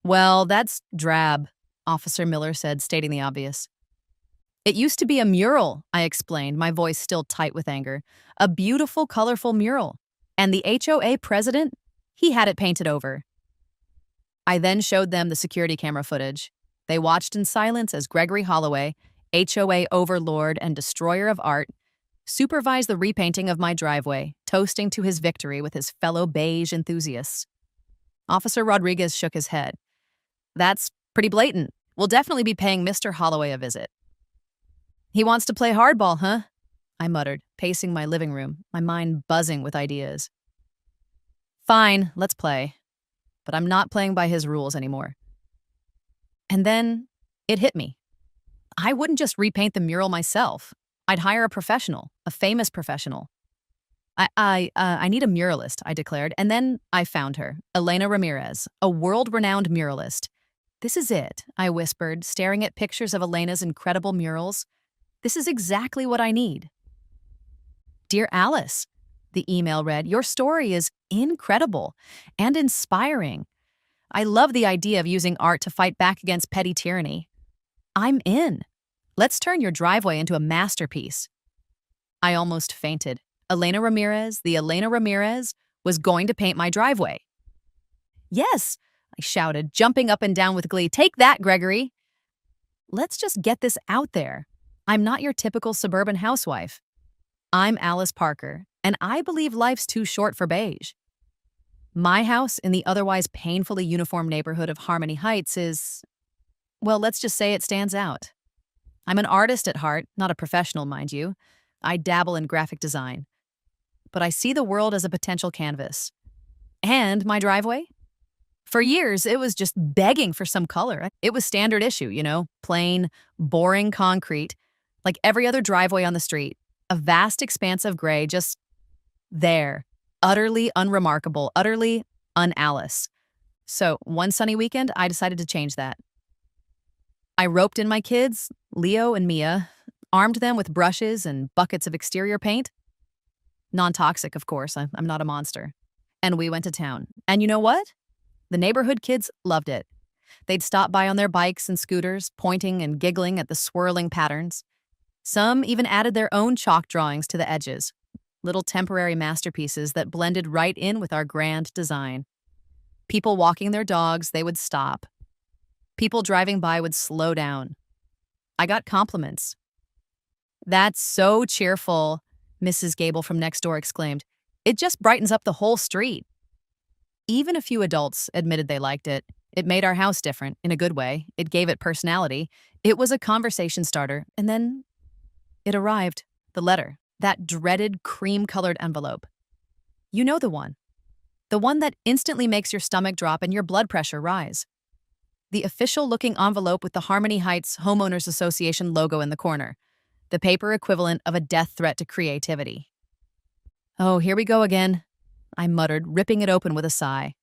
Well, that's drab, Officer Miller said, stating the obvious. It used to be a mural, I explained, my voice still tight with anger. A beautiful, colorful mural. And the HOA president? He had it painted over. I then showed them the security camera footage. They watched in silence as Gregory Holloway, HOA overlord and destroyer of art, supervised the repainting of my driveway, toasting to his victory with his fellow beige enthusiasts. Officer Rodriguez shook his head. That's pretty blatant. We'll definitely be paying Mr. Holloway a visit. He wants to play hardball, huh? I muttered, pacing my living room, my mind buzzing with ideas. Fine, let's play. But I'm not playing by his rules anymore. And then it hit me. I wouldn't just repaint the mural myself. I'd hire a professional, a famous professional. I need a muralist, I declared, and then I found her, Elena Ramirez, a world-renowned muralist. This is it, I whispered, staring at pictures of Elena's incredible murals. This is exactly what I need. Dear Alice, the email read, your story is incredible and inspiring. I love the idea of using art to fight back against petty tyranny. I'm in. Let's turn your driveway into a masterpiece. I almost fainted. Elena Ramirez, the Elena Ramirez, was going to paint my driveway. Yes, I shouted, jumping up and down with glee. Take that, Gregory. Let's just get this out there. I'm not your typical suburban housewife. I'm Alice Parker, and I believe life's too short for beige. My house in the otherwise painfully uniform neighborhood of Harmony Heights is, well, let's just say it stands out. I'm an artist at heart, not a professional, mind you. I dabble in graphic design. But I see the world as a potential canvas. And my driveway? For years, it was just begging for some color. It was standard issue, plain, boring concrete, like every other driveway on the street. A vast expanse of gray just there, utterly unremarkable, utterly un-Alice. So one sunny weekend, I decided to change that. I roped in my kids, Leo and Mia, armed them with brushes and buckets of exterior paint. Non-toxic, of course. I'm not a monster. And we went to town. And you know what? The neighborhood kids loved it. They'd stop by on their bikes and scooters, pointing and giggling at the swirling patterns. Some even added their own chalk drawings to the edges, little temporary masterpieces that blended right in with our grand design. People walking their dogs, they would stop. People driving by would slow down. I got compliments. That's so cheerful, Mrs. Gable from next door exclaimed. It just brightens up the whole street. Even a few adults admitted they liked it. It made our house different, in a good way. It gave it personality. It was a conversation starter. And then it arrived, the letter, that dreaded cream-colored envelope. You know the one. The one that instantly makes your stomach drop and your blood pressure rise. The official-looking envelope with the Harmony Heights Homeowners Association logo in the corner. The paper equivalent of a death threat to creativity. Oh, here we go again, I muttered, ripping it open with a sigh.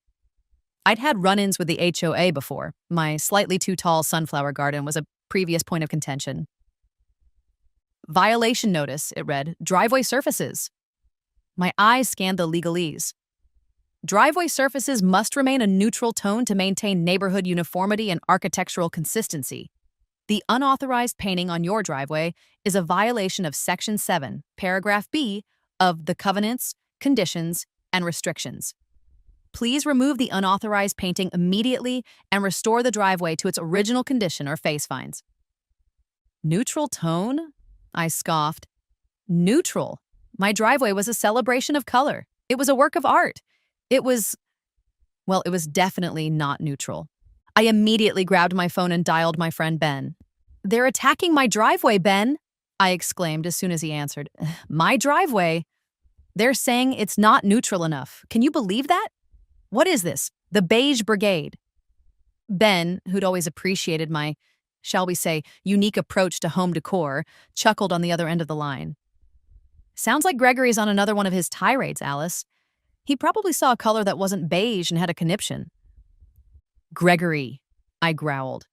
I'd had run-ins with the HOA before. My slightly too tall sunflower garden was a previous point of contention. Violation notice, it read, driveway surfaces. My eyes scanned the legalese. Driveway surfaces must remain a neutral tone to maintain neighborhood uniformity and architectural consistency. The unauthorized painting on your driveway is a violation of Section 7, Paragraph B, of the Covenants, Conditions, and Restrictions. Please remove the unauthorized painting immediately and restore the driveway to its original condition or face fines. Neutral tone? I scoffed. Neutral? My driveway was a celebration of color. It was a work of art. It was definitely not neutral. I immediately grabbed my phone and dialed my friend Ben. They're attacking my driveway, Ben, I exclaimed as soon as he answered. My driveway? They're saying it's not neutral enough. Can you believe that? What is this? The Beige Brigade. Ben, who'd always appreciated my, shall we say, unique approach to home decor, chuckled on the other end of the line. Sounds like Gregory's on another one of his tirades, Alice. He probably saw a color that wasn't beige and had a conniption. Gregory, I growled.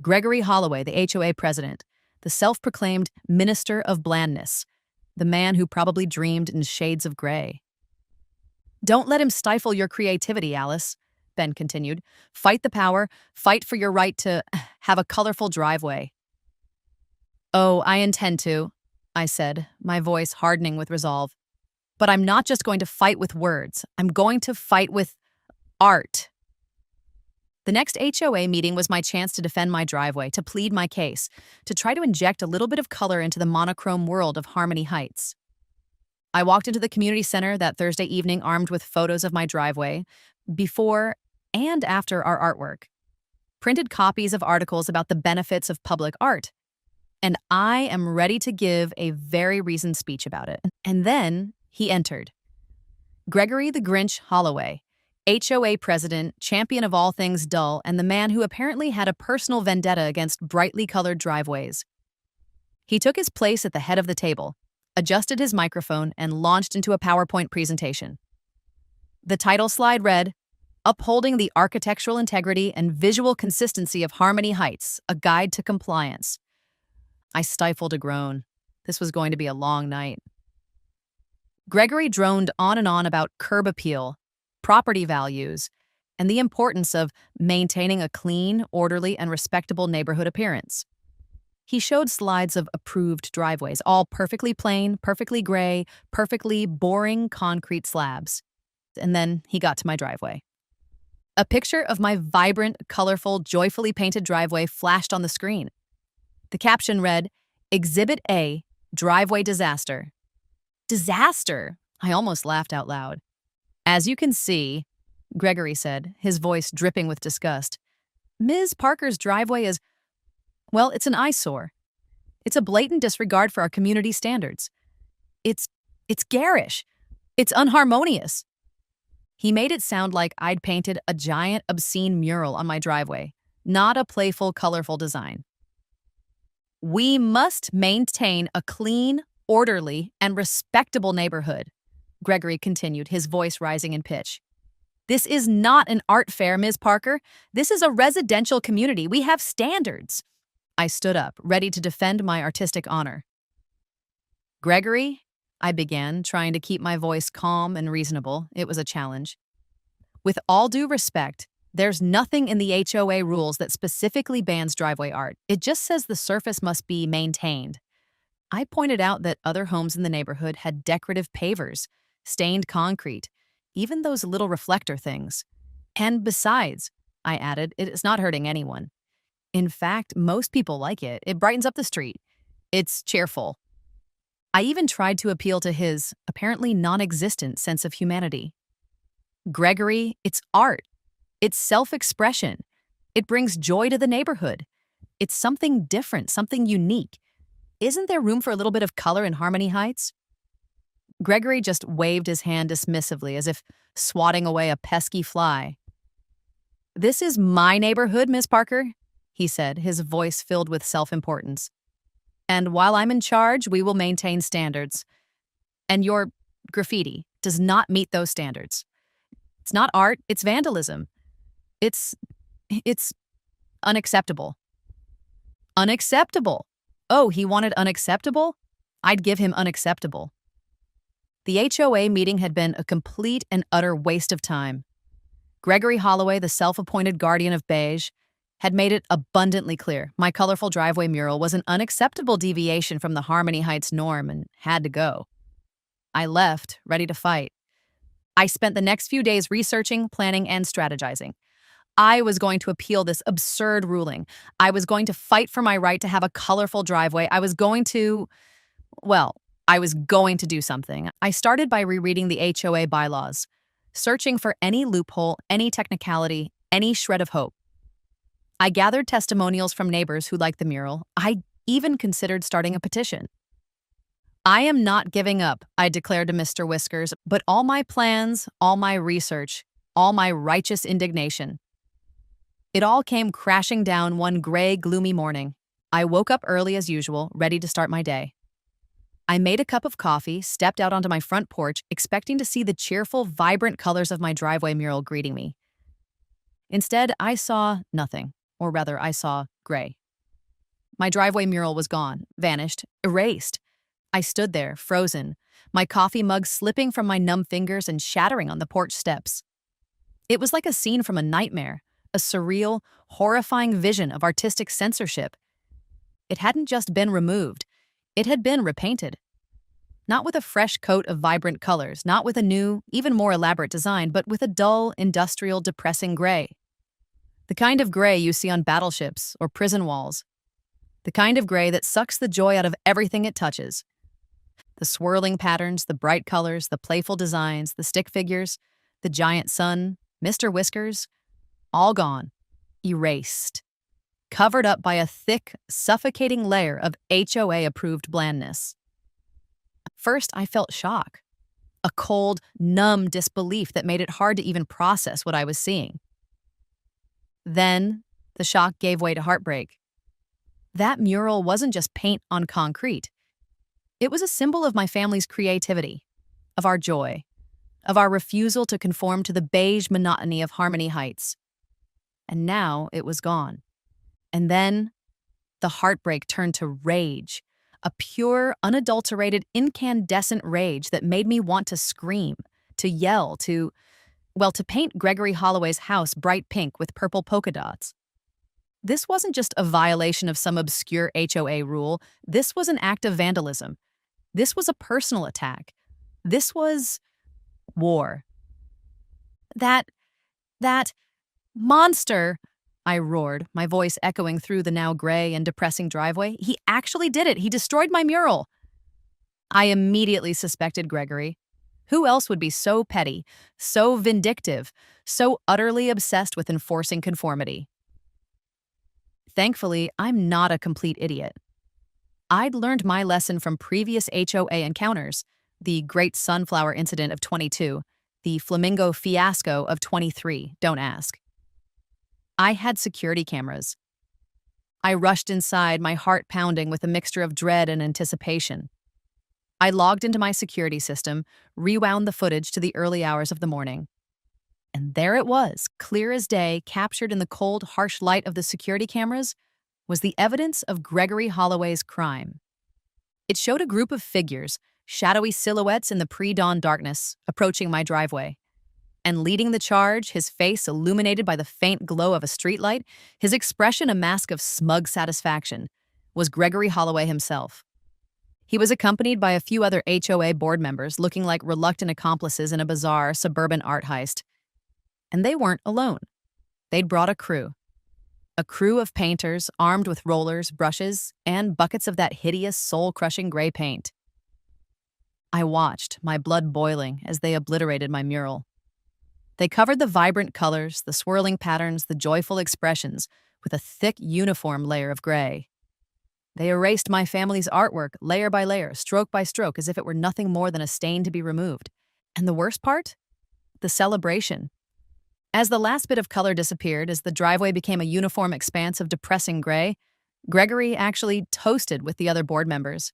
Gregory Holloway, the HOA president, the self-proclaimed minister of blandness, the man who probably dreamed in shades of gray. Don't let him stifle your creativity, Alice. Ben continued. Fight the power. Fight for your right to have a colorful driveway. Oh, I intend to, I said, my voice hardening with resolve. But I'm not just going to fight with words. I'm going to fight with art. The next HOA meeting was my chance to defend my driveway, to plead my case, to try to inject a little bit of color into the monochrome world of Harmony Heights. I walked into the community center that Thursday evening armed with photos of my driveway, before and after our artwork, printed copies of articles about the benefits of public art, and I am ready to give a very reasoned speech about it. And then he entered. Gregory the Grinch Holloway, HOA president, champion of all things dull, and the man who apparently had a personal vendetta against brightly colored driveways. He took his place at the head of the table, adjusted his microphone, and launched into a PowerPoint presentation. The title slide read, Upholding the Architectural Integrity and Visual Consistency of Harmony Heights, A Guide to Compliance. I stifled a groan. This was going to be a long night. Gregory droned on and on about curb appeal, property values, and the importance of maintaining a clean, orderly, and respectable neighborhood appearance. He showed slides of approved driveways, all perfectly plain, perfectly gray, perfectly boring concrete slabs. And then he got to my driveway. A picture of my vibrant, colorful, joyfully painted driveway flashed on the screen. The caption read, Exhibit A, Driveway Disaster. Disaster! I almost laughed out loud. As you can see, Gregory said, his voice dripping with disgust, Ms. Parker's driveway is, well, it's an eyesore. It's a blatant disregard for our community standards. It's garish. It's unharmonious. He made it sound like I'd painted a giant, obscene mural on my driveway, not a playful, colorful design. We must maintain a clean, orderly, and respectable neighborhood, Gregory continued, his voice rising in pitch. This is not an art fair, Ms. Parker. This is a residential community. We have standards. I stood up, ready to defend my artistic honor. Gregory, I began, trying to keep my voice calm and reasonable. It was a challenge. With all due respect, there's nothing in the HOA rules that specifically bans driveway art. It just says the surface must be maintained. I pointed out that other homes in the neighborhood had decorative pavers, stained concrete, even those little reflector things. And besides, I added, it is not hurting anyone. In fact, most people like it. It brightens up the street. It's cheerful. I even tried to appeal to his, apparently non-existent, sense of humanity. Gregory, it's art. It's self-expression. It brings joy to the neighborhood. It's something different, something unique. Isn't there room for a little bit of color in Harmony Heights? Gregory just waved his hand dismissively, as if swatting away a pesky fly. This is my neighborhood, Miss Parker, he said, his voice filled with self-importance. And while I'm in charge, we will maintain standards. And your graffiti does not meet those standards. It's not art, it's vandalism. It's unacceptable. Unacceptable. Oh, he wanted unacceptable? I'd give him unacceptable. The HOA meeting had been a complete and utter waste of time. Gregory Holloway, the self-appointed guardian of beige, had made it abundantly clear my colorful driveway mural was an unacceptable deviation from the Harmony Heights norm and had to go. I left, ready to fight. I spent the next few days researching, planning, and strategizing. I was going to appeal this absurd ruling. I was going to fight for my right to have a colorful driveway. I was going to do something. I started by rereading the HOA bylaws, searching for any loophole, any technicality, any shred of hope. I gathered testimonials from neighbors who liked the mural. I even considered starting a petition. I am not giving up, I declared to Mr. Whiskers, but all my plans, all my research, all my righteous indignation. It all came crashing down one gray, gloomy morning. I woke up early as usual, ready to start my day. I made a cup of coffee, stepped out onto my front porch, expecting to see the cheerful, vibrant colors of my driveway mural greeting me. Instead, I saw nothing, or rather, I saw gray. My driveway mural was gone, vanished, erased. I stood there, frozen, my coffee mug slipping from my numb fingers and shattering on the porch steps. It was like a scene from a nightmare, a surreal, horrifying vision of artistic censorship. It hadn't just been removed, it had been repainted. Not with a fresh coat of vibrant colors, not with a new, even more elaborate design, but with a dull, industrial, depressing gray. The kind of gray you see on battleships or prison walls. The kind of gray that sucks the joy out of everything it touches. The swirling patterns, the bright colors, the playful designs, the stick figures, the giant sun, Mr. Whiskers, all gone, erased, covered up by a thick, suffocating layer of HOA-approved blandness. First, I felt shock, a cold, numb disbelief that made it hard to even process what I was seeing. Then, the shock gave way to heartbreak. That mural wasn't just paint on concrete. It was a symbol of my family's creativity, of our joy, of our refusal to conform to the beige monotony of Harmony Heights. And now it was gone. And then, the heartbreak turned to rage, a pure, unadulterated, incandescent rage that made me want to scream, to yell, to paint Gregory Holloway's house bright pink with purple polka dots. This wasn't just a violation of some obscure HOA rule. This was an act of vandalism. This was a personal attack. This was war. That monster, I roared, my voice echoing through the now gray and depressing driveway. He actually did it. He destroyed my mural. I immediately suspected Gregory. Who else would be so petty, so vindictive, so utterly obsessed with enforcing conformity? Thankfully, I'm not a complete idiot. I'd learned my lesson from previous HOA encounters, the Great Sunflower Incident of 22, the Flamingo Fiasco of 23, don't ask. I had security cameras. I rushed inside, my heart pounding with a mixture of dread and anticipation. I logged into my security system, rewound the footage to the early hours of the morning. And there it was, clear as day, captured in the cold, harsh light of the security cameras, was the evidence of Gregory Holloway's crime. It showed a group of figures, shadowy silhouettes in the pre-dawn darkness, approaching my driveway. And leading the charge, his face illuminated by the faint glow of a streetlight, his expression a mask of smug satisfaction, was Gregory Holloway himself. He was accompanied by a few other HOA board members looking like reluctant accomplices in a bizarre suburban art heist. And they weren't alone. They'd brought a crew of painters armed with rollers, brushes, and buckets of that hideous, soul-crushing gray paint. I watched, my blood boiling, as they obliterated my mural. They covered the vibrant colors, the swirling patterns, the joyful expressions with a thick, uniform layer of gray. They erased my family's artwork, layer by layer, stroke by stroke, as if it were nothing more than a stain to be removed. And the worst part? The celebration. As the last bit of color disappeared, as the driveway became a uniform expanse of depressing gray, Gregory actually toasted with the other board members.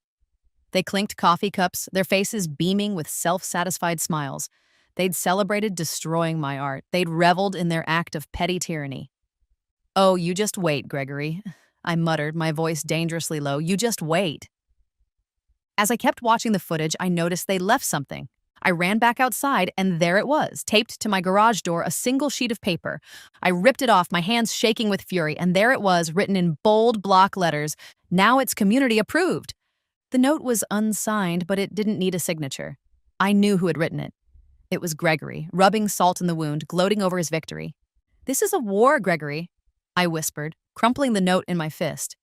They clinked coffee cups, their faces beaming with self-satisfied smiles. They'd celebrated destroying my art. They'd reveled in their act of petty tyranny. "Oh, you just wait, Gregory," I muttered, my voice dangerously low. "You just wait." As I kept watching the footage, I noticed they left something. I ran back outside, and there it was, taped to my garage door, a single sheet of paper. I ripped it off, my hands shaking with fury, and there it was, written in bold block letters, "Now it's community approved." The note was unsigned, but it didn't need a signature. I knew who had written it. It was Gregory, rubbing salt in the wound, gloating over his victory. "This is a war, Gregory," I whispered, crumpling the note in my fist.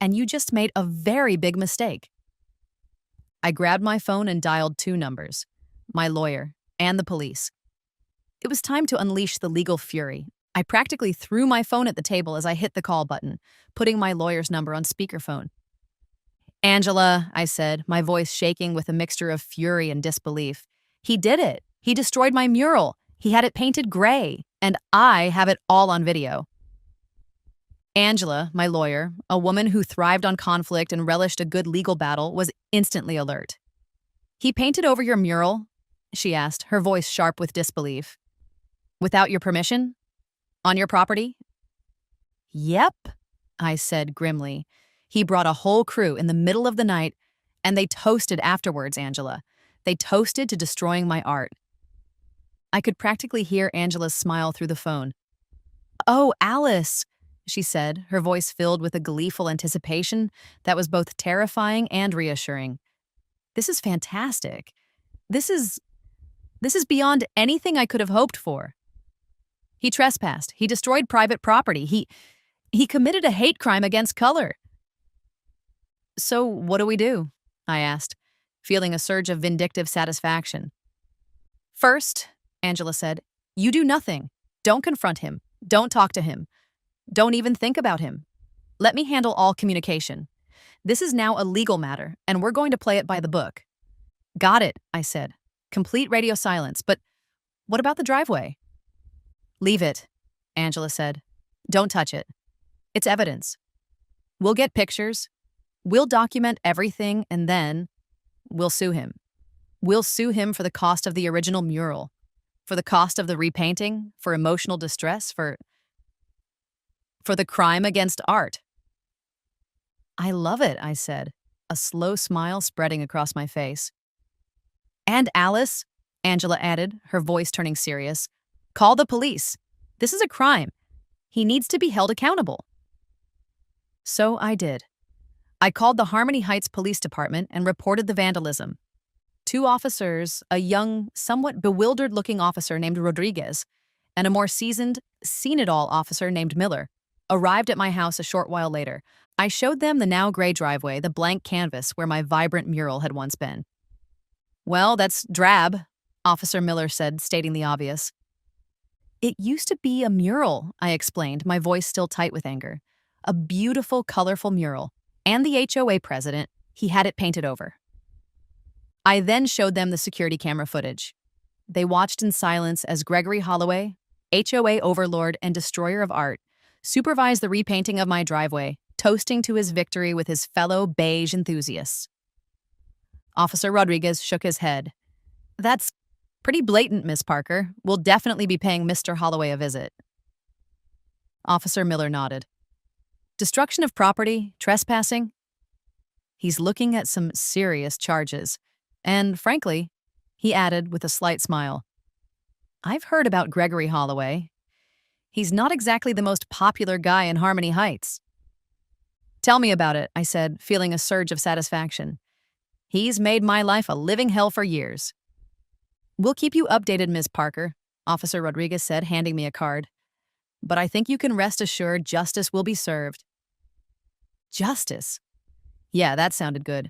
"And you just made a very big mistake." I grabbed my phone and dialed 2 numbers. My lawyer, and the police. It was time to unleash the legal fury. I practically threw my phone at the table as I hit the call button, putting my lawyer's number on speakerphone. "Angela," I said, my voice shaking with a mixture of fury and disbelief. "He did it. He destroyed my mural. He had it painted gray, and I have it all on video." Angela, my lawyer, a woman who thrived on conflict and relished a good legal battle, was instantly alert. "He painted over your mural?" she asked, her voice sharp with disbelief. "Without your permission? On your property?" "Yep," I said grimly. "He brought a whole crew in the middle of the night, and they toasted afterwards, Angela. They toasted to destroying my art." I could practically hear Angela's smile through the phone. "Oh, Alice," she said, her voice filled with a gleeful anticipation that was both terrifying and reassuring. "This is fantastic. This is this is beyond anything I could have hoped for." He trespassed. He destroyed private property. He committed a hate crime against color. "So what do we do?" I asked, feeling a surge of vindictive satisfaction. "First," Angela said, "you do nothing. Don't confront him. Don't talk to him. Don't even think about him. Let me handle all communication. This is now a legal matter, and we're going to play it by the book." "Got it," I said. Complete radio silence. "But what about the driveway?" "Leave it," Angela said. "Don't touch it. It's evidence. We'll get pictures. We'll document everything, and then we'll sue him. We'll sue him for the cost of the original mural, for the cost of the repainting, for emotional distress, for the crime against art." "I love it," I said, a slow smile spreading across my face. "And Alice," Angela added, her voice turning serious, "call the police. This is a crime. He needs to be held accountable." So I did. I called the Harmony Heights Police Department and reported the vandalism. 2 officers, a young, somewhat bewildered-looking officer named Rodriguez, and a more seasoned, seen-it-all officer named Miller, arrived at my house a short while later. I showed them the now gray driveway, the blank canvas where my vibrant mural had once been. "Well, that's drab," Officer Miller said, stating the obvious. "It used to be a mural," I explained, my voice still tight with anger. "A beautiful, colorful mural. And the HOA president, he had it painted over." I then showed them the security camera footage. They watched in silence as Gregory Holloway, HOA overlord and destroyer of art, supervised the repainting of my driveway, toasting to his victory with his fellow beige enthusiasts. Officer Rodriguez shook his head. "That's pretty blatant, Miss Parker. We'll definitely be paying Mr. Holloway a visit." Officer Miller nodded. "Destruction of property, trespassing? He's looking at some serious charges. And frankly," he added with a slight smile, "I've heard about Gregory Holloway. He's not exactly the most popular guy in Harmony Heights." "Tell me about it," I said, feeling a surge of satisfaction. "He's made my life a living hell for years." "We'll keep you updated, Ms. Parker," Officer Rodriguez said, handing me a card. "But I think you can rest assured justice will be served." Justice? Yeah, that sounded good.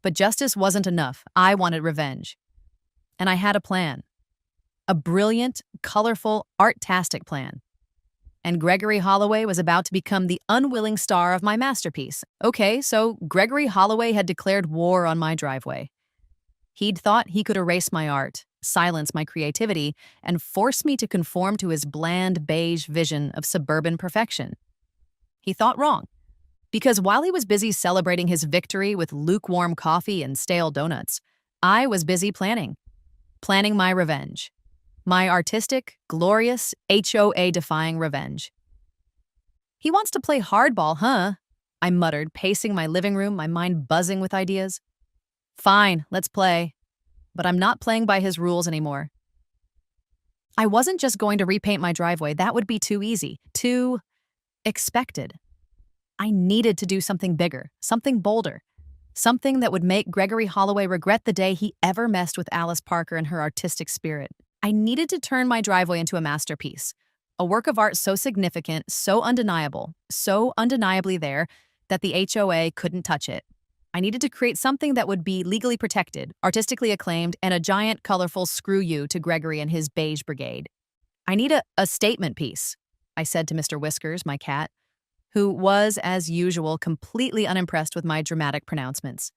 But justice wasn't enough. I wanted revenge. And I had a plan. A brilliant, colorful, art-tastic plan. And Gregory Holloway was about to become the unwilling star of my masterpiece. Okay, so Gregory Holloway had declared war on my driveway. He'd thought he could erase my art, silence my creativity, and force me to conform to his bland beige vision of suburban perfection. He thought wrong. Because while he was busy celebrating his victory with lukewarm coffee and stale donuts, I was busy planning my revenge. My artistic, glorious, HOA-defying revenge. "He wants to play hardball, huh?" I muttered, pacing my living room, my mind buzzing with ideas. "Fine, let's play. But I'm not playing by his rules anymore." I wasn't just going to repaint my driveway. That would be too easy, too expected. I needed to do something bigger, something bolder, something that would make Gregory Holloway regret the day he ever messed with Alice Parker and her artistic spirit. I needed to turn my driveway into a masterpiece, a work of art so significant, so undeniable, so undeniably there that the HOA couldn't touch it. I needed to create something that would be legally protected, artistically acclaimed, and a giant, colorful screw you to Gregory and his beige brigade. "I need a statement piece," I said to Mr. Whiskers, my cat, who was, as usual, completely unimpressed with my dramatic pronouncements.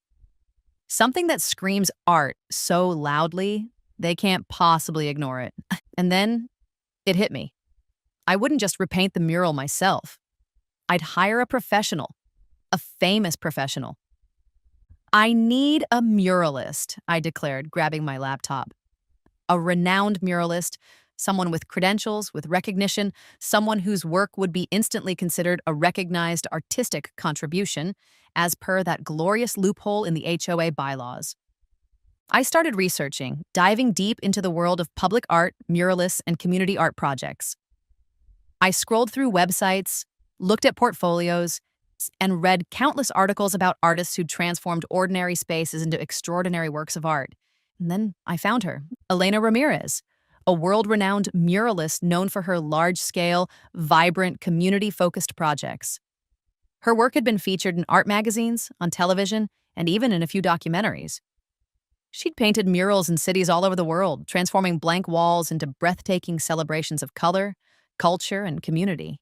"Something that screams art so loudly, they can't possibly ignore it." And then it hit me. I wouldn't just repaint the mural myself. I'd hire a professional, a famous professional. "I need a muralist," I declared, grabbing my laptop. A renowned muralist, someone with credentials, with recognition, someone whose work would be instantly considered a recognized artistic contribution, as per that glorious loophole in the HOA bylaws. I started researching, diving deep into the world of public art, muralists, and community art projects. I scrolled through websites, looked at portfolios, and read countless articles about artists who transformed ordinary spaces into extraordinary works of art. And then I found her, Elena Ramirez, a world-renowned muralist known for her large-scale, vibrant, community-focused projects. Her work had been featured in art magazines, on television, and even in a few documentaries. She'd painted murals in cities all over the world, transforming blank walls into breathtaking celebrations of color, culture, and community.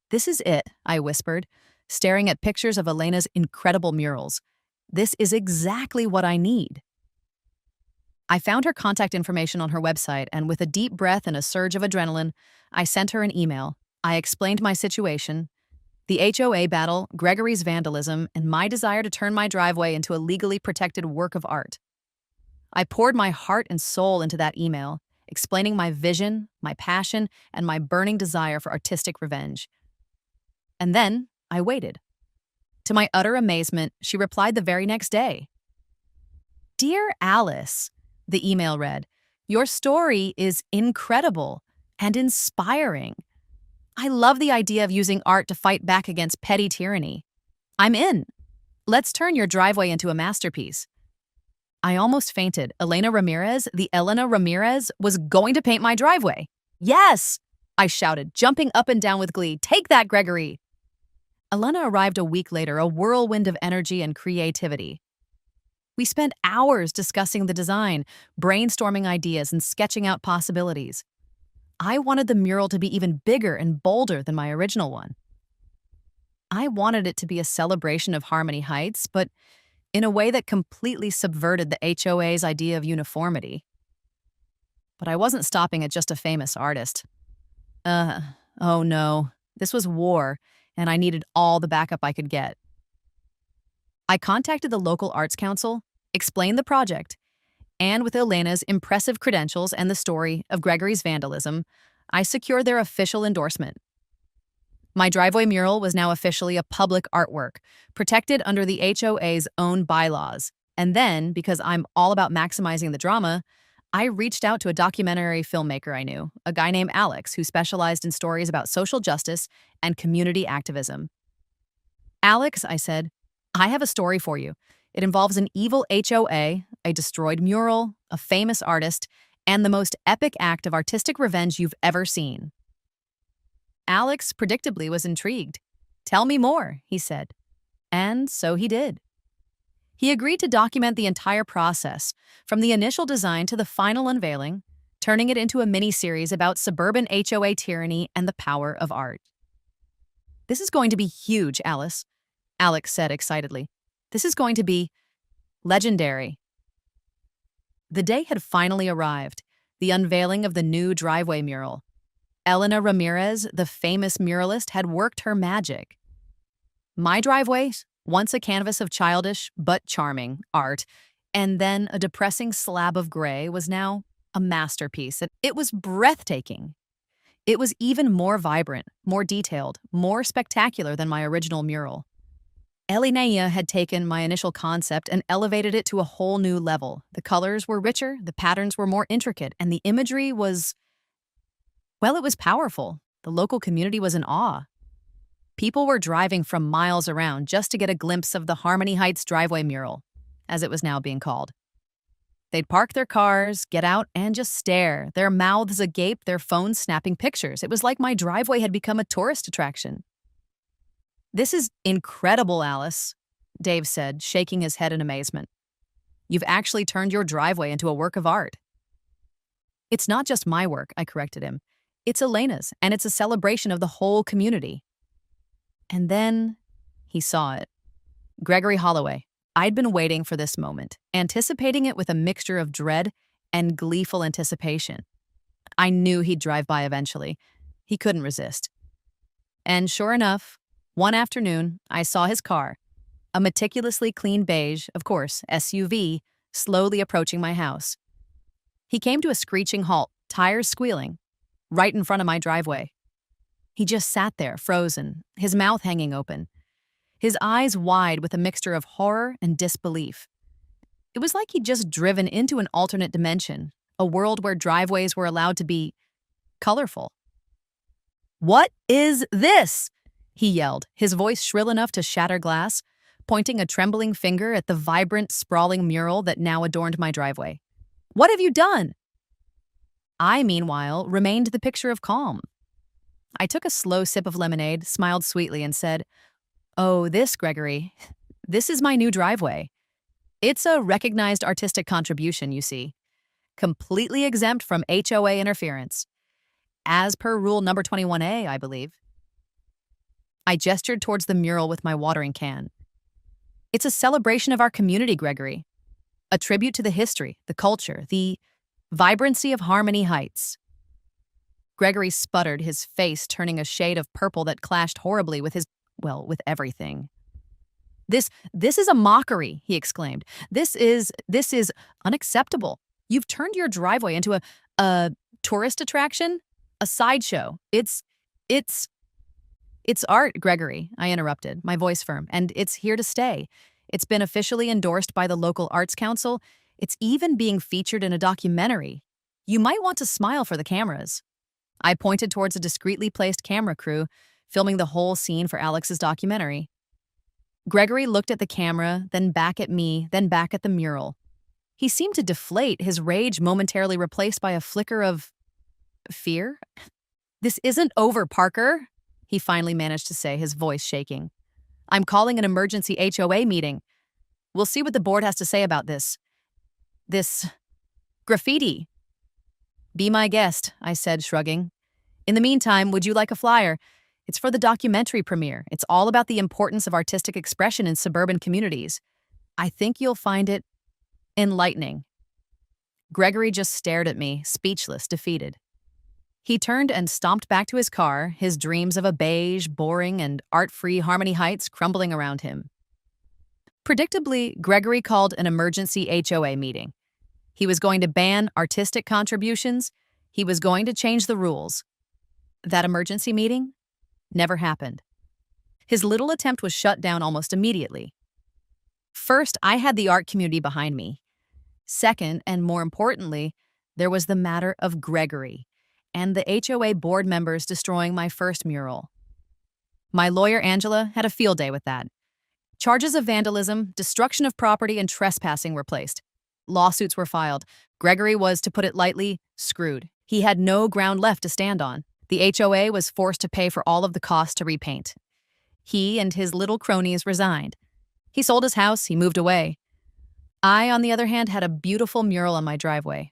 "This is it," I whispered, staring at pictures of Elena's incredible murals. "This is exactly what I need." I found her contact information on her website, and with a deep breath and a surge of adrenaline, I sent her an email. I explained my situation, the HOA battle, Gregory's vandalism, and my desire to turn my driveway into a legally protected work of art. I poured my heart and soul into that email, explaining my vision, my passion, and my burning desire for artistic revenge. And then I waited. To my utter amazement, she replied the very next day. "Dear Alice," the email read, "your story is incredible and inspiring. I love the idea of using art to fight back against petty tyranny. I'm in. Let's turn your driveway into a masterpiece." I almost fainted. Elena Ramirez, the Elena Ramirez, was going to paint my driveway. "Yes!" I shouted, jumping up and down with glee. "Take that, Gregory!" Elena arrived a week later, a whirlwind of energy and creativity. We spent hours discussing the design, brainstorming ideas, and sketching out possibilities. I wanted the mural to be even bigger and bolder than my original one. I wanted it to be a celebration of Harmony Heights, but in a way that completely subverted the HOA's idea of uniformity. But I wasn't stopping at just a famous artist. Oh no, this was war, and I needed all the backup I could get. I contacted the local arts council, explained the project, and with Elena's impressive credentials and the story of Gregory's vandalism, I secured their official endorsement. My driveway mural was now officially a public artwork, protected under the HOA's own bylaws. And then, because I'm all about maximizing the drama, I reached out to a documentary filmmaker I knew, a guy named Alex, who specialized in stories about social justice and community activism. "Alex," I said, "I have a story for you. It involves an evil HOA, a destroyed mural, a famous artist, and the most epic act of artistic revenge you've ever seen." Alex predictably was intrigued. "Tell me more," he said. And so he did. He agreed to document the entire process, from the initial design to the final unveiling, turning it into a mini-series about suburban HOA tyranny and the power of art. "This is going to be huge, Alice," Alex said excitedly. "This is going to be legendary." The day had finally arrived, the unveiling of the new driveway mural. Elena Ramirez, the famous muralist, had worked her magic. My driveway, once a canvas of childish but charming art, and then a depressing slab of gray, was now a masterpiece. It was breathtaking. It was even more vibrant, more detailed, more spectacular than my original mural. Elena had taken my initial concept and elevated it to a whole new level. The colors were richer, the patterns were more intricate, and the imagery was, well, it was powerful. The local community was in awe. People were driving from miles around just to get a glimpse of the Harmony Heights driveway mural, as it was now being called. They'd park their cars, get out, and just stare, their mouths agape, their phones snapping pictures. It was like my driveway had become a tourist attraction. "This is incredible, Alice," Dave said, shaking his head in amazement. "You've actually turned your driveway into a work of art." "It's not just my work," I corrected him. "It's Elena's, and it's a celebration of the whole community." And then he saw it. Gregory Holloway. I'd been waiting for this moment, anticipating it with a mixture of dread and gleeful anticipation. I knew he'd drive by eventually. He couldn't resist. And sure enough, one afternoon, I saw his car, a meticulously clean beige, of course, SUV, slowly approaching my house. He came to a screeching halt, tires squealing, right in front of my driveway. He just sat there, frozen, his mouth hanging open, his eyes wide with a mixture of horror and disbelief. It was like he'd just driven into an alternate dimension, a world where driveways were allowed to be colorful. "What is this?" he yelled, his voice shrill enough to shatter glass, pointing a trembling finger at the vibrant, sprawling mural that now adorned my driveway. "What have you done?" I, meanwhile, remained the picture of calm. I took a slow sip of lemonade, smiled sweetly, and said, "Oh, this, Gregory, this is my new driveway. It's a recognized artistic contribution, you see, completely exempt from HOA interference, as per rule number 21A, I believe." I gestured towards the mural with my watering can. "It's a celebration of our community, Gregory. A tribute to the history, the culture, the vibrancy of Harmony Heights." Gregory sputtered, his face turning a shade of purple that clashed horribly with with everything. This is a mockery," he exclaimed. This is unacceptable. You've turned your driveway into a tourist attraction, a sideshow. It's art, Gregory," I interrupted, my voice firm, "and it's here to stay. It's been officially endorsed by the local arts council. It's even being featured in a documentary. You might want to smile for the cameras." I pointed towards a discreetly placed camera crew, filming the whole scene for Alex's documentary. Gregory looked at the camera, then back at me, then back at the mural. He seemed to deflate, his rage momentarily replaced by a flicker of fear. "This isn't over, Parker," he finally managed to say, his voice shaking. "I'm calling an emergency HOA meeting. We'll see what the board has to say about this graffiti." "Be my guest," I said, shrugging. "In the meantime, would you like a flyer? It's for the documentary premiere. It's all about the importance of artistic expression in suburban communities. I think you'll find it enlightening." Gregory just stared at me, speechless, defeated. He turned and stomped back to his car, his dreams of a beige, boring, and art-free Harmony Heights crumbling around him. Predictably, Gregory called an emergency HOA meeting. He was going to ban artistic contributions. He was going to change the rules. That emergency meeting never happened. His little attempt was shut down almost immediately. First, I had the art community behind me. Second, and more importantly, there was the matter of Gregory and the HOA board members destroying my first mural. My lawyer, Angela, had a field day with that. Charges of vandalism, destruction of property, and trespassing were placed. Lawsuits were filed. Gregory was, to put it lightly, screwed. He had no ground left to stand on. The HOA was forced to pay for all of the costs to repaint. He and his little cronies resigned. He sold his house, he moved away. I, on the other hand, had a beautiful mural on my driveway.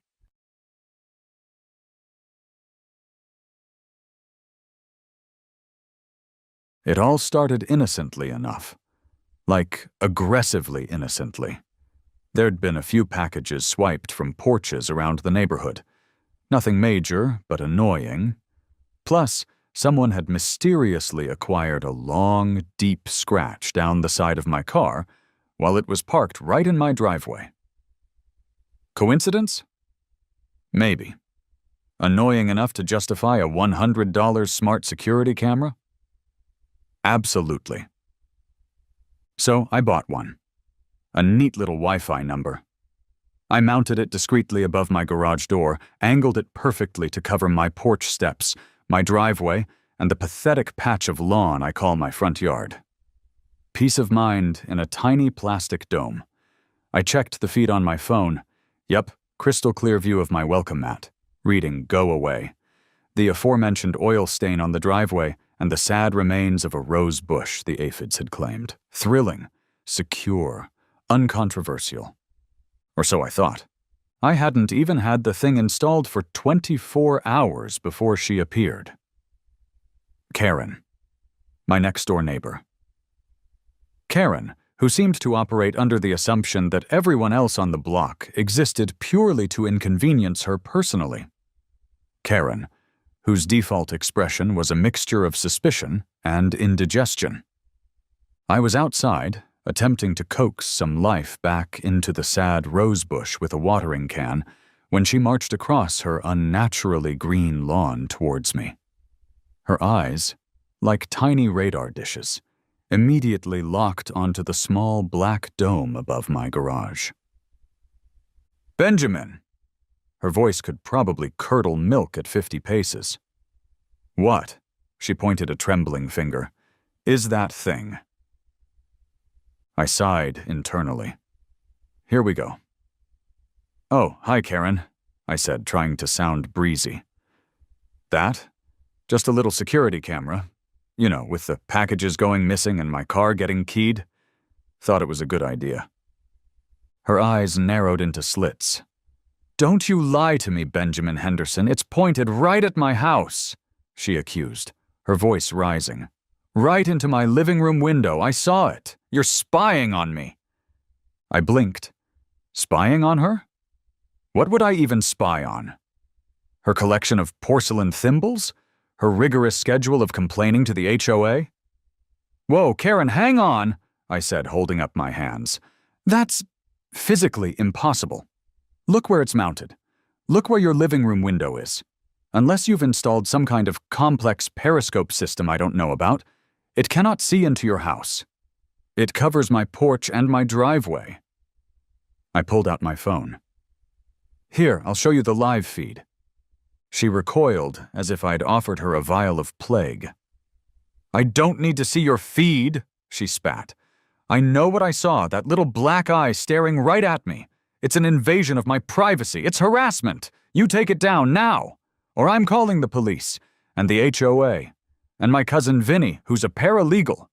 It all started innocently enough. Like, aggressively innocently. There'd been a few packages swiped from porches around the neighborhood. Nothing major, but annoying. Plus, someone had mysteriously acquired a long, deep scratch down the side of my car while it was parked right in my driveway. Coincidence? Maybe. Annoying enough to justify a $100 smart security camera? Absolutely. So I bought one. A neat little Wi-Fi number. I mounted it discreetly above my garage door, angled it perfectly to cover my porch steps, my driveway, and the pathetic patch of lawn I call my front yard. Peace of mind in a tiny plastic dome. I checked the feed on my phone. Yep, crystal clear view of my welcome mat. Reading "Go Away." The aforementioned oil stain on the driveway, and the sad remains of a rose bush the aphids had claimed. Thrilling, secure, uncontroversial. Or so I thought. I hadn't even had the thing installed for 24 hours before she appeared. Karen, my next-door neighbor. Karen, who seemed to operate under the assumption that everyone else on the block existed purely to inconvenience her personally. Karen, whose default expression was a mixture of suspicion and indigestion. I was outside, attempting to coax some life back into the sad rosebush with a watering can, when she marched across her unnaturally green lawn towards me. Her eyes, like tiny radar dishes, immediately locked onto the small black dome above my garage. Benjamin! Her voice could probably curdle milk at 50 paces. What? She pointed a trembling finger. Is that thing? I sighed internally. Here we go. Oh, hi, Karen, I said, trying to sound breezy. That? Just a little security camera. You know, with the packages going missing and my car getting keyed. Thought it was a good idea. Her eyes narrowed into slits. Don't you lie to me, Benjamin Henderson. It's pointed right at my house, she accused, her voice rising. Right into my living room window. I saw it. You're spying on me. I blinked. Spying on her? What would I even spy on? Her collection of porcelain thimbles? Her rigorous schedule of complaining to the HOA? Whoa, Karen, hang on, I said, holding up my hands. That's physically impossible. Look where it's mounted. Look where your living room window is. Unless you've installed some kind of complex periscope system I don't know about, it cannot see into your house. It covers my porch and my driveway. I pulled out my phone. Here, I'll show you the live feed. She recoiled as if I'd offered her a vial of plague. I don't need to see your feed, she spat. I know what I saw, that little black eye staring right at me. It's an invasion of my privacy. It's harassment. You take it down now, or I'm calling the police, and the HOA, and my cousin Vinny, who's a paralegal.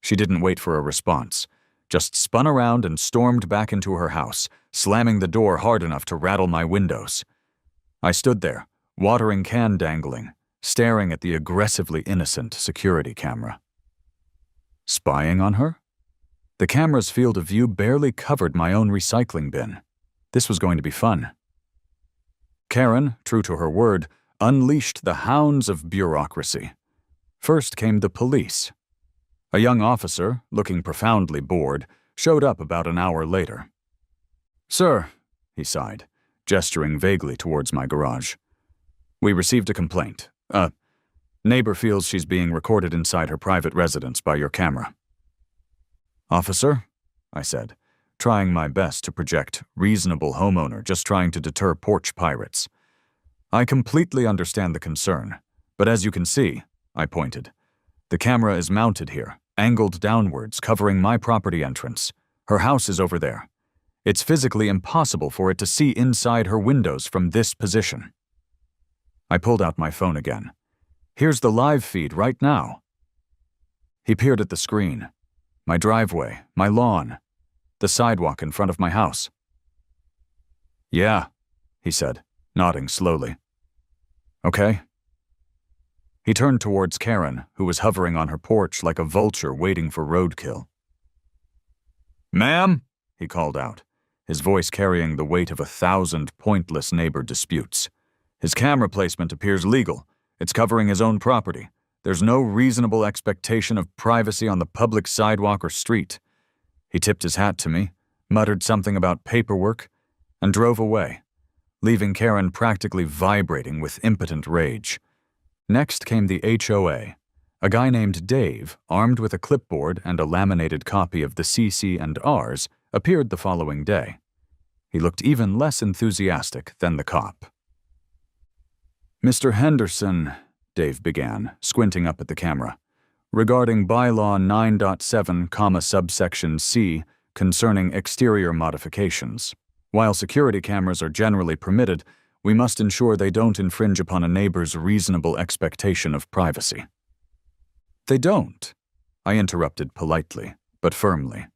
She didn't wait for a response, just spun around and stormed back into her house, slamming the door hard enough to rattle my windows. I stood there, watering can dangling, staring at the aggressively innocent security camera. Spying on her? The camera's field of view barely covered my own recycling bin. This was going to be fun. Karen, true to her word, unleashed the hounds of bureaucracy. First came the police. A young officer, looking profoundly bored, showed up about an hour later. Sir, he sighed, gesturing vaguely towards my garage. We received a complaint. Neighbor feels she's being recorded inside her private residence by your camera. Officer, I said, trying my best to project reasonable homeowner just trying to deter porch pirates. I completely understand the concern, but as you can see, I pointed, the camera is mounted here, angled downwards, covering my property entrance. Her house is over there. It's physically impossible for it to see inside her windows from this position. I pulled out my phone again. Here's the live feed right now. He peered at the screen. My driveway, my lawn, the sidewalk in front of my house. Yeah, he said, nodding slowly. Okay. He turned towards Karen, who was hovering on her porch like a vulture waiting for roadkill. Ma'am, he called out, his voice carrying the weight of 1,000 pointless neighbor disputes. His camera placement appears legal. It's covering his own property. There's no reasonable expectation of privacy on the public sidewalk or street. He tipped his hat to me, muttered something about paperwork, and drove away, leaving Karen practically vibrating with impotent rage. Next came the HOA. A guy named Dave, armed with a clipboard and a laminated copy of the CC&Rs, appeared the following day. He looked even less enthusiastic than the cop. Mr. Henderson, Dave began, squinting up at the camera, regarding bylaw 9.7, subsection C concerning exterior modifications. While security cameras are generally permitted, we must ensure they don't infringe upon a neighbor's reasonable expectation of privacy. They don't, I interrupted politely, but firmly.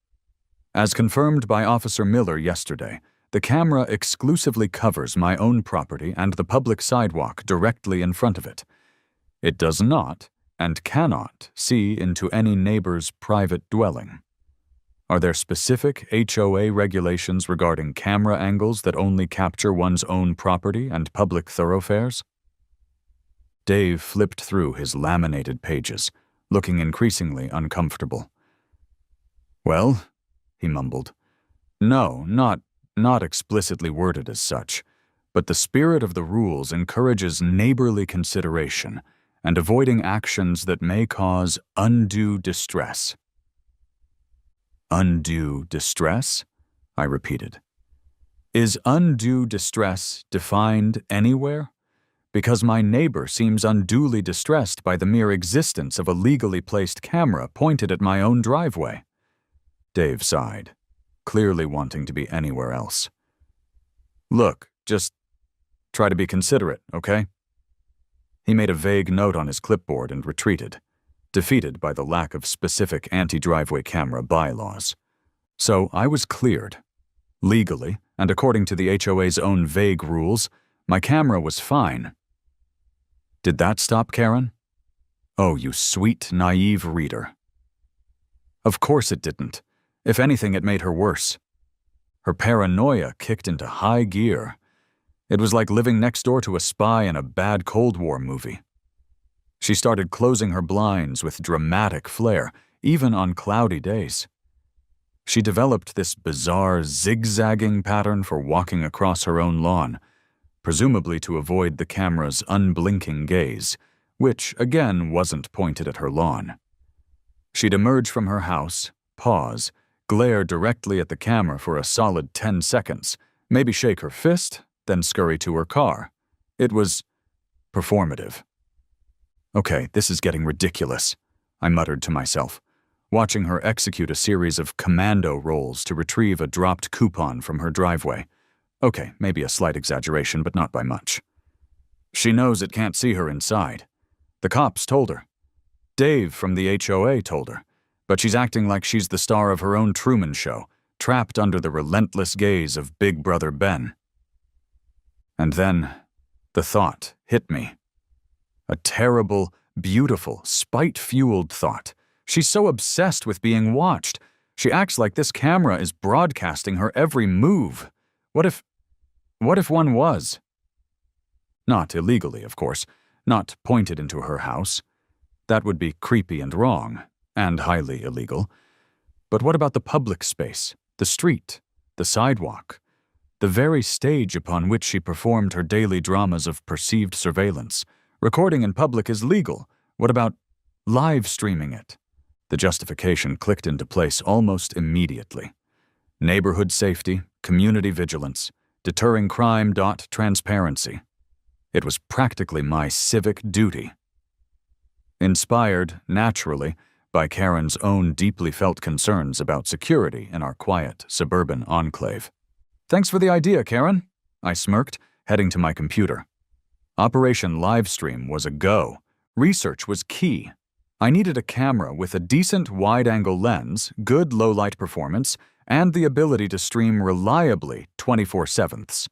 As confirmed by Officer Miller yesterday, the camera exclusively covers my own property and the public sidewalk directly in front of it. It does not and cannot see into any neighbor's private dwelling. Are there specific HOA regulations regarding camera angles that only capture one's own property and public thoroughfares? Dave flipped through his laminated pages, looking increasingly uncomfortable. Well, he mumbled, no, not explicitly worded as such, but the spirit of the rules encourages neighborly consideration and avoiding actions that may cause undue distress. Undue distress? I repeated. Is undue distress defined anywhere? Because my neighbor seems unduly distressed by the mere existence of a legally placed camera pointed at my own driveway. Dave sighed, clearly wanting to be anywhere else. Look, just try to be considerate, okay? He made a vague note on his clipboard and retreated, defeated by the lack of specific anti-driveway camera bylaws. So I was cleared. Legally, and according to the HOA's own vague rules, my camera was fine. Did that stop Karen? Oh, you sweet, naive reader. Of course it didn't. If anything, it made her worse. Her paranoia kicked into high gear. It was like living next door to a spy in a bad Cold War movie. She started closing her blinds with dramatic flair, even on cloudy days. She developed this bizarre zigzagging pattern for walking across her own lawn, presumably to avoid the camera's unblinking gaze, which, again, wasn't pointed at her lawn. She'd emerge from her house, pause, glare directly at the camera for a solid 10 seconds, maybe shake her fist, then scurry to her car. It was performative. Okay, this is getting ridiculous, I muttered to myself, watching her execute a series of commando rolls to retrieve a dropped coupon from her driveway. Okay, maybe a slight exaggeration, but not by much. She knows it can't see her inside. The cops told her. Dave from the HOA told her, but she's acting like she's the star of her own Truman Show, trapped under the relentless gaze of Big Brother Ben. And then, the thought hit me. A terrible, beautiful, spite-fueled thought. She's so obsessed with being watched. She acts like this camera is broadcasting her every move. What if one was? Not illegally, of course, not pointed into her house. That would be creepy and wrong, and highly illegal. But what about the public space, the street, the sidewalk, the very stage upon which she performed her daily dramas of perceived surveillance? Recording in public is legal. What about live streaming it? The justification clicked into place almost immediately. Neighborhood safety, community vigilance, deterring crime. Transparency. It was practically my civic duty. Inspired, naturally, by Karen's own deeply felt concerns about security in our quiet, suburban enclave. Thanks for the idea, Karen, I smirked, heading to my computer. Operation Livestream was a go. Research was key. I needed a camera with a decent wide-angle lens, good low-light performance, and the ability to stream reliably 24/7.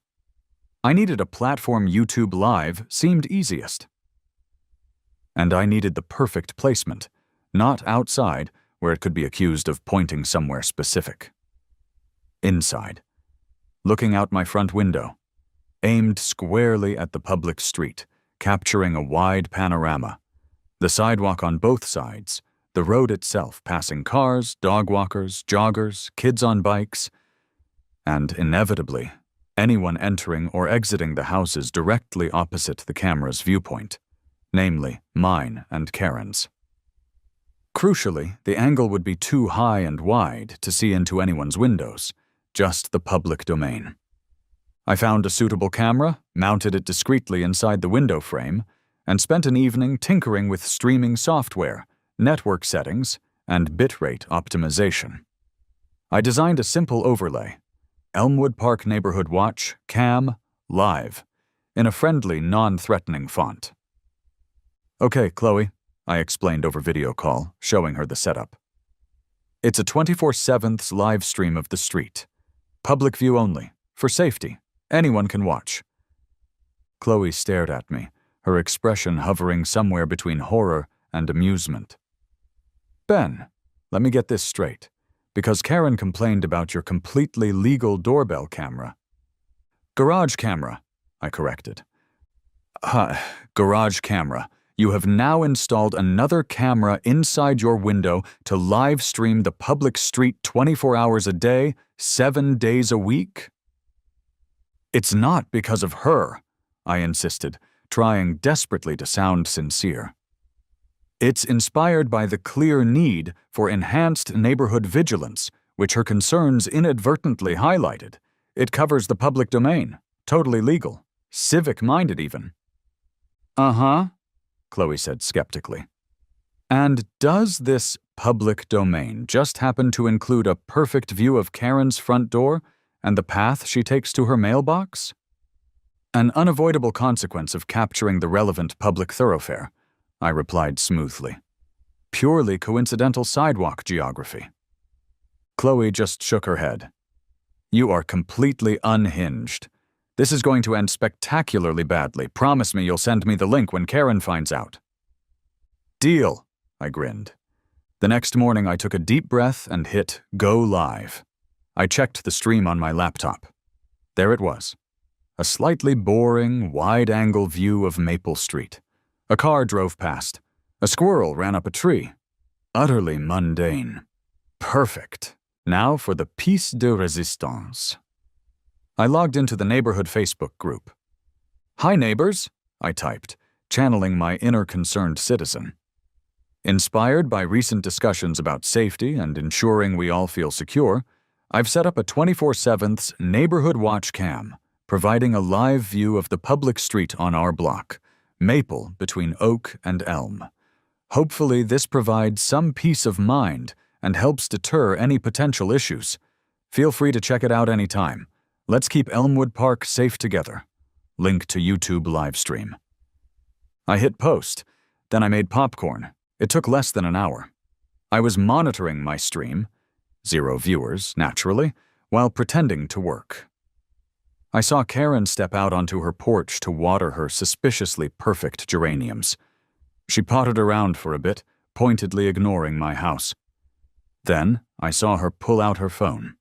I needed a platform YouTube Live seemed easiest. And I needed the perfect placement, not outside, where it could be accused of pointing somewhere specific. Inside, looking out my front window, aimed squarely at the public street, capturing a wide panorama. The sidewalk on both sides, the road itself passing cars, dog walkers, joggers, kids on bikes, and inevitably, anyone entering or exiting the houses directly opposite the camera's viewpoint, namely mine and Karen's. Crucially, the angle would be too high and wide to see into anyone's windows, just the public domain. I found a suitable camera, mounted it discreetly inside the window frame, and spent an evening tinkering with streaming software, network settings, and bitrate optimization. I designed a simple overlay, Elmwood Park Neighborhood Watch, Cam, Live, in a friendly, non-threatening font. Okay, Chloe, I explained over video call, showing her the setup. It's a 24/7 live stream of the street. Public view only, for safety. Anyone can watch. Chloe stared at me, her expression hovering somewhere between horror and amusement. Ben, let me get this straight, because Karen complained about your completely legal doorbell camera. Garage camera, I corrected. Garage camera. You have now installed another camera inside your window to live stream the public street 24 hours a day, 7 days a week? It's not because of her, I insisted, trying desperately to sound sincere. It's inspired by the clear need for enhanced neighborhood vigilance, which her concerns inadvertently highlighted. It covers the public domain. Totally legal. Civic-minded even. Uh-huh, Chloe said skeptically. And does this public domain just happen to include a perfect view of Karen's front door and the path she takes to her mailbox? An unavoidable consequence of capturing the relevant public thoroughfare, I replied smoothly. Purely coincidental sidewalk geography. Chloe just shook her head. You are completely unhinged. This is going to end spectacularly badly. Promise me you'll send me the link when Karen finds out. Deal, I grinned. The next morning I took a deep breath and hit Go Live. I checked the stream on my laptop. There it was. A slightly boring, wide-angle view of Maple Street. A car drove past. A squirrel ran up a tree. Utterly mundane. Perfect. Now for the piece de résistance. I logged into the neighborhood Facebook group. Hi, neighbors, I typed, channeling my inner concerned citizen. Inspired by recent discussions about safety and ensuring we all feel secure, I've set up a 24/7 neighborhood watch cam, providing a live view of the public street on our block, Maple between Oak and Elm. Hopefully this provides some peace of mind and helps deter any potential issues. Feel free to check it out anytime. Let's keep Elmwood Park safe together. Link to YouTube Livestream. I hit post, then I made popcorn. It took less than an hour. I was monitoring my stream, 0 viewers, naturally, while pretending to work. I saw Karen step out onto her porch to water her suspiciously perfect geraniums. She pottered around for a bit, pointedly ignoring my house. Then I saw her pull out her phone.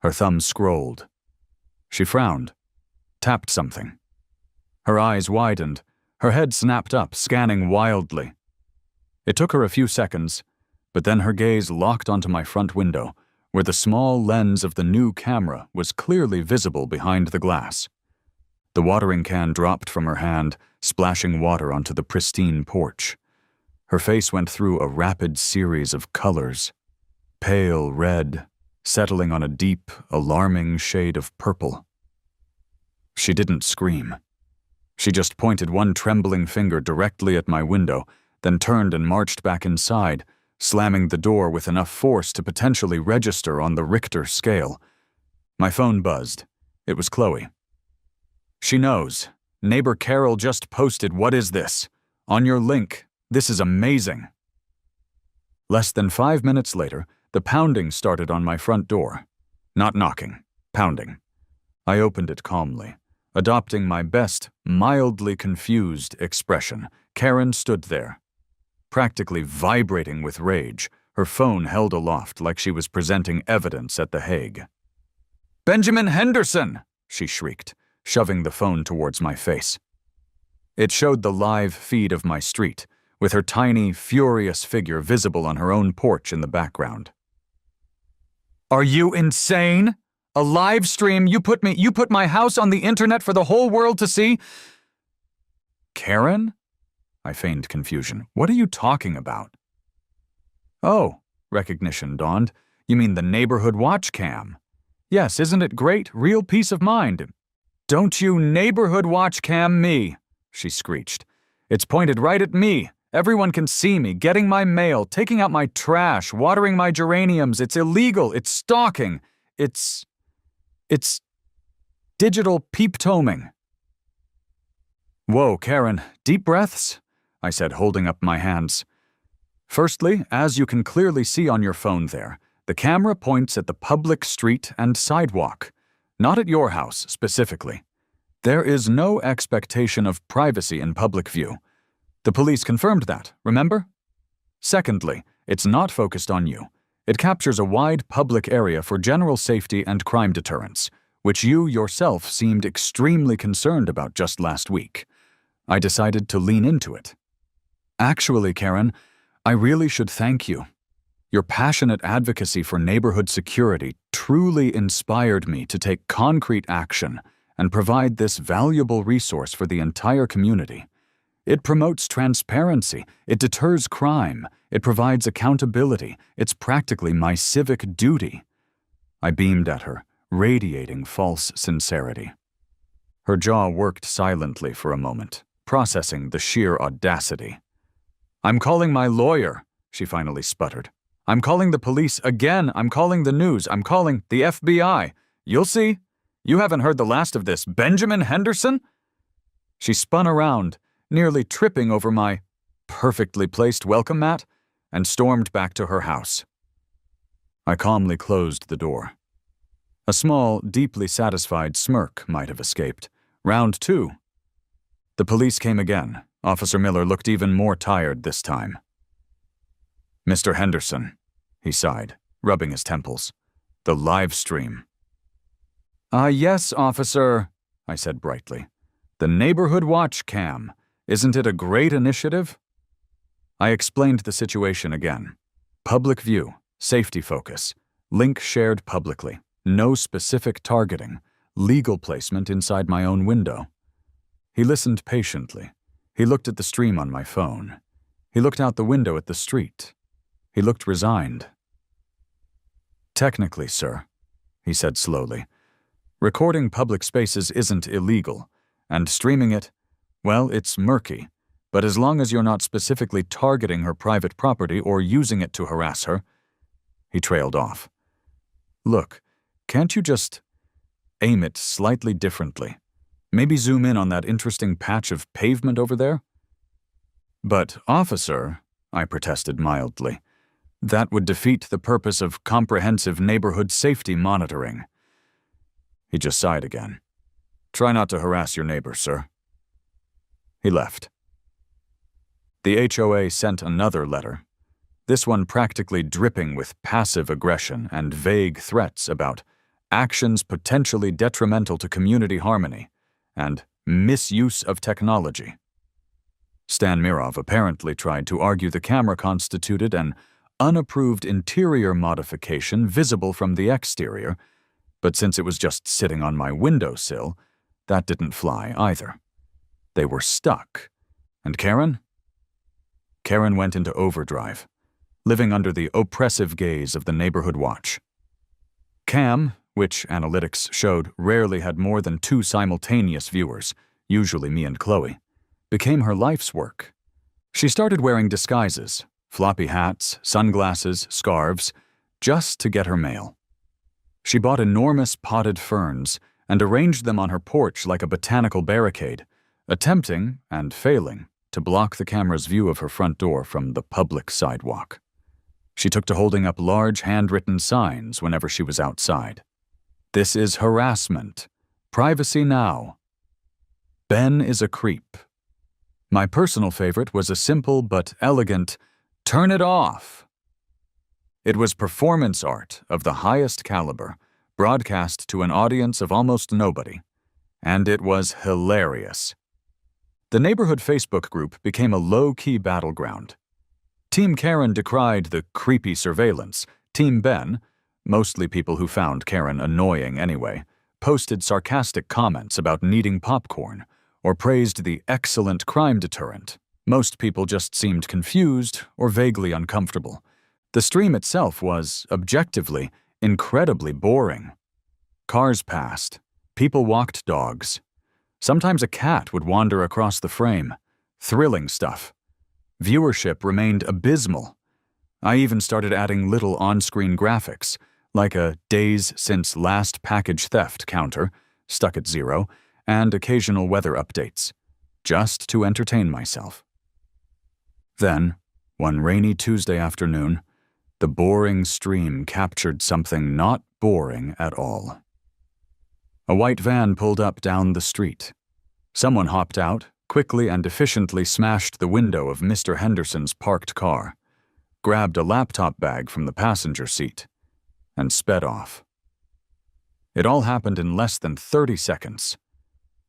Her thumb scrolled. She frowned, tapped something. Her eyes widened, her head snapped up, scanning wildly. It took her a few seconds, but then her gaze locked onto my front window, where the small lens of the new camera was clearly visible behind the glass. The watering can dropped from her hand, splashing water onto the pristine porch. Her face went through a rapid series of colors. Pale red, settling on a deep, alarming shade of purple. She didn't scream. She just pointed one trembling finger directly at my window, then turned and marched back inside, slamming the door with enough force to potentially register on the Richter scale. My phone buzzed. It was Chloe. She knows. Neighbor Carol just posted, "What is this? On your link. This is amazing." Less than 5 minutes later, the pounding started on my front door. Not knocking, pounding. I opened it calmly. Adopting my best, mildly confused expression, Karen stood there. Practically vibrating with rage, her phone held aloft like she was presenting evidence at The Hague. "Benjamin Henderson!" she shrieked, shoving the phone towards my face. It showed the live feed of my street, with her tiny, furious figure visible on her own porch in the background. "Are you insane? A live stream? You put my house on the internet for the whole world to see?" "Karen?" I feigned confusion. "What are you talking about?" "Oh," recognition dawned. "You mean the neighborhood watch cam? Yes, isn't it great? Real peace of mind." "Don't you neighborhood watch cam me," she screeched. "It's pointed right at me. Everyone can see me, getting my mail, taking out my trash, watering my geraniums. It's illegal. It's stalking. It's digital peep-toming." "Whoa, Karen, deep breaths?" I said, holding up my hands. "Firstly, as you can clearly see on your phone there, the camera points at the public street and sidewalk, not at your house specifically. There is no expectation of privacy in public view. The police confirmed that, remember? Secondly, it's not focused on you. It captures a wide public area for general safety and crime deterrence, which you yourself seemed extremely concerned about just last week. I decided to lean into it. Actually, Karen, I really should thank you. Your passionate advocacy for neighborhood security truly inspired me to take concrete action and provide this valuable resource for the entire community. It promotes transparency, it deters crime, it provides accountability, it's practically my civic duty." I beamed at her, radiating false sincerity. Her jaw worked silently for a moment, processing the sheer audacity. "I'm calling my lawyer," she finally sputtered. "I'm calling the police again. I'm calling the news. I'm calling the FBI. You'll see. You haven't heard the last of this. Benjamin Henderson?" She spun around, nearly tripping over my perfectly placed welcome mat, and stormed back to her house. I calmly closed the door. A small, deeply satisfied smirk might have escaped. Round 2. The police came again. Officer Miller looked even more tired this time. "Mr. Henderson," he sighed, rubbing his temples. "The Livestream." Yes, officer," I said brightly. "The Neighborhood Watch Cam. Isn't it a great initiative?" I explained the situation again. Public view, safety focus, link shared publicly, no specific targeting, legal placement inside my own window. He listened patiently. He looked at the stream on my phone. He looked out the window at the street. He looked resigned. "Technically, sir," he said slowly, "recording public spaces isn't illegal, and streaming it, well, it's murky. But as long as you're not specifically targeting her private property or using it to harass her—" He trailed off. "Look, can't you just aim it slightly differently? Maybe zoom in on that interesting patch of pavement over there?" "But, officer," I protested mildly, "that would defeat the purpose of comprehensive neighborhood safety monitoring." He just sighed again. "Try not to harass your neighbor, sir." He left. The HOA sent another letter, this one practically dripping with passive aggression and vague threats about actions potentially detrimental to community harmony and misuse of technology. Stan Mirov apparently tried to argue the camera constituted an unapproved interior modification visible from the exterior, but since it was just sitting on my windowsill, that didn't fly either. They were stuck. And Karen? Karen went into overdrive, living under the oppressive gaze of the Neighborhood Watch. Cam, which analytics showed rarely had more than 2 simultaneous viewers, usually me and Chloe, became her life's work. She started wearing disguises, floppy hats, sunglasses, scarves, just to get her mail. She bought enormous potted ferns and arranged them on her porch like a botanical barricade, attempting, and failing, to block the camera's view of her front door from the public sidewalk. She took to holding up large handwritten signs whenever she was outside. "This is harassment. Privacy now. Ben is a creep." My personal favorite was a simple but elegant, "Turn it off." It was performance art of the highest caliber, broadcast to an audience of almost nobody, and it was hilarious. The neighborhood Facebook group became a low-key battleground. Team Karen decried the creepy surveillance. Team Ben, mostly people who found Karen annoying anyway, posted sarcastic comments about needing popcorn or praised the excellent crime deterrent. Most people just seemed confused or vaguely uncomfortable. The stream itself was, objectively, incredibly boring. Cars passed. People walked dogs. Sometimes a cat would wander across the frame. Thrilling stuff. Viewership remained abysmal. I even started adding little on-screen graphics, like a days since last package theft counter, stuck at 0, and occasional weather updates, just to entertain myself. Then, one rainy Tuesday afternoon, the boring stream captured something not boring at all. A white van pulled up down the street. Someone hopped out, quickly and efficiently smashed the window of Mr. Henderson's parked car, grabbed a laptop bag from the passenger seat, and sped off. It all happened in less than 30 seconds.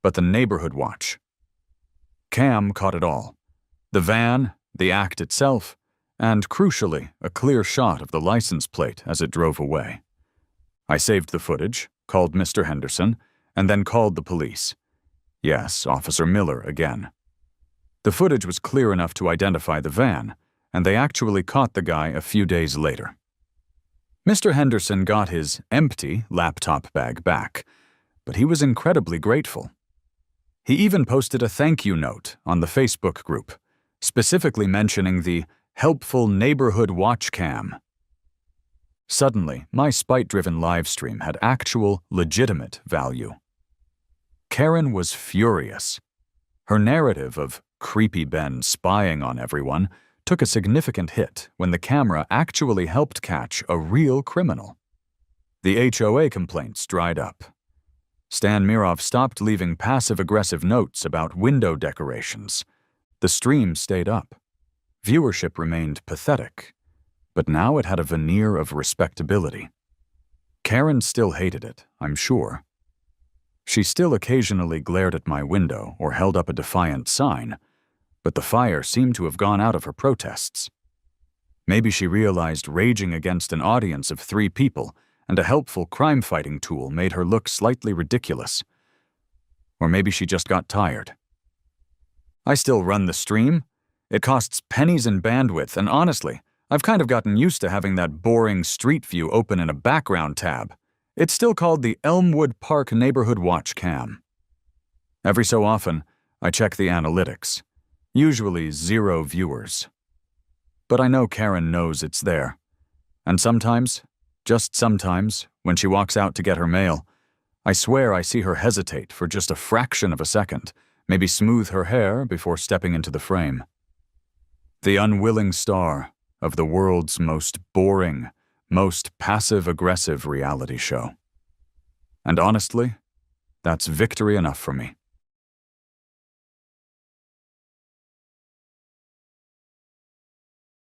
But the Neighborhood Watch. Cam caught it all. The van, the act itself, and, crucially, a clear shot of the license plate as it drove away. I saved the footage, called Mr. Henderson, and then called the police. Yes, Officer Miller again. The footage was clear enough to identify the van, and they actually caught the guy a few days later. Mr. Henderson got his empty laptop bag back, but he was incredibly grateful. He even posted a thank you note on the Facebook group, specifically mentioning the helpful neighborhood watch cam. Suddenly, my spite-driven livestream had actual, legitimate value. Karen was furious. Her narrative of creepy Ben spying on everyone took a significant hit when the camera actually helped catch a real criminal. The HOA complaints dried up. Stan Mirov stopped leaving passive-aggressive notes about window decorations. The stream stayed up. Viewership remained pathetic, but now it had a veneer of respectability. Karen still hated it, I'm sure. She still occasionally glared at my window or held up a defiant sign, but the fire seemed to have gone out of her protests. Maybe she realized raging against an audience of 3 people and a helpful crime-fighting tool made her look slightly ridiculous. Or maybe she just got tired. I still run the stream. It costs pennies in bandwidth, and honestly, I've kind of gotten used to having that boring street view open in a background tab. It's still called the Elmwood Park Neighborhood Watch Cam. Every so often, I check the analytics. Usually 0 viewers. But I know Karen knows it's there. And sometimes, just sometimes, when she walks out to get her mail, I swear I see her hesitate for just a fraction of a second, maybe smooth her hair before stepping into the frame. The unwilling star of the world's most boring, most passive-aggressive reality show. And honestly, that's victory enough for me.